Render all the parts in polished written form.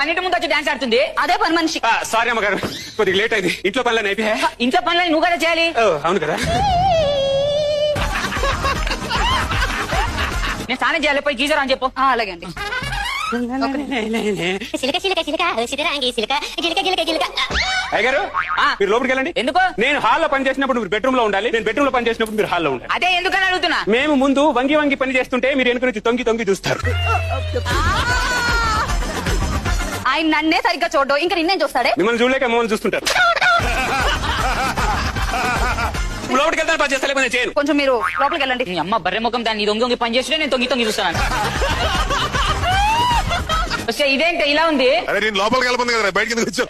మన ఇంటి ముందు వచ్చి డాన్స్ ఆడుతుంది అదే పని మనిషి. సారీ అమ్మగారు, కొద్దిగా లేట్ అయింది. ఇంట్లో పనులు అయిపోయా? ఇంట్లో పనులని నువ్వు కదా చేయాలి. అవును కదా. నేను స్నానం చేయాలి, పోయి గీజర్ అని చెప్పు. అలాగే అండి. అయ్యగారు మీరు లోపలికి వెళ్ళండి. ఎందుకు? నేను హాల్లో పని చేసినప్పుడు మీరు బెడ్రూమ్ లో ఉండాలి, నేను బెడ్రూమ్ లో పని చేసినప్పుడు మీరు హాల్లో ఉండాలి. అదే ఎందుకని అడుగుతున్నా. మేము ముందు వంగి వంగి పని చేస్తుంటే మీరు వెనుక నుంచి తొంగి తొంగి చూస్తారు. ఆయన నన్నే సరిగ్గా చూడడం, ఇంకా నిన్నేం చూస్తాడే? మిమ్మల్ని చూడలేక మమ్మల్ని చూస్తుంటారు. లోపలికి వెళ్తాను, పని చేస్తా, లేకపోతే చేయను. కొంచెం మీరు లోపలికి వెళ్ళండి. నీ అమ్మ బర్రె ముఖం దాన్ని దొంగి దొంగి పని చేస్తుంటే నేను తొంగి తొంగి చూస్తాను. ఇదేంటి ఇలా ఉంది? అరే నేను లోపలికి వెళ్ళిపోయింది కదా, బయటకి కూర్చో.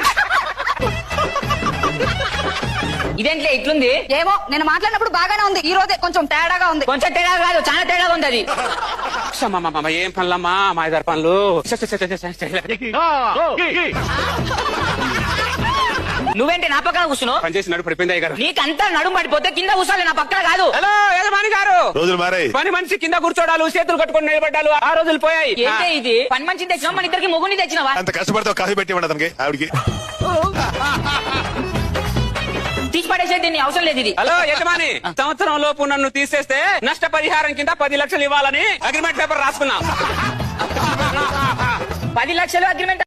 ఇదేంటి ఇట్లుంది? ఏమో నేను మాట్లాడినప్పుడు బాగానే ఉంది, ఈ రోజే కొంచెం తేడాగా ఉంది. కొంచెం తేడా కాదు, చాలా తేడాగా ఉంది అది. ఏం పనులమ్మా, మా ఇద్దరు పనులు. నువ్వేంటి నా పక్కన కూర్చున్నావు? పని చేసి నడుపు పడిపోయింది అయ్యగారు. నీకంతా నడుము పడిపోతే కింద కూర్చోాలి, నా పక్కన కాదు. హలో యజమాని గారు, రోజులు మారాయి. పని మనిషి కింద కూర్చోడాలు, చేతులు కట్టుకొని నిలబడ్డాలు ఆ రోజులు పోయాయి. ఏంటే ఇది? పని మనిషిని తెచ్చినావు, మన ఇద్దరికి మొగుని తెచ్చినావా? అంత కష్టపడితే కాఫీ పెట్టి ఇవ్వండి అతనికి, ఆవిడికి. తీసి పడేసేది దీన్ని అవసరం లేదు ఇది. హలో యజమాని, సంవత్సరం లోపు నన్ను తీసేస్తే నష్టపరిహారం కింద 10 లక్షలు ఇవ్వాలని అగ్రిమెంట్ పేపర్ రాసుకున్నా. 10 లక్షలు అగ్రిమెంట్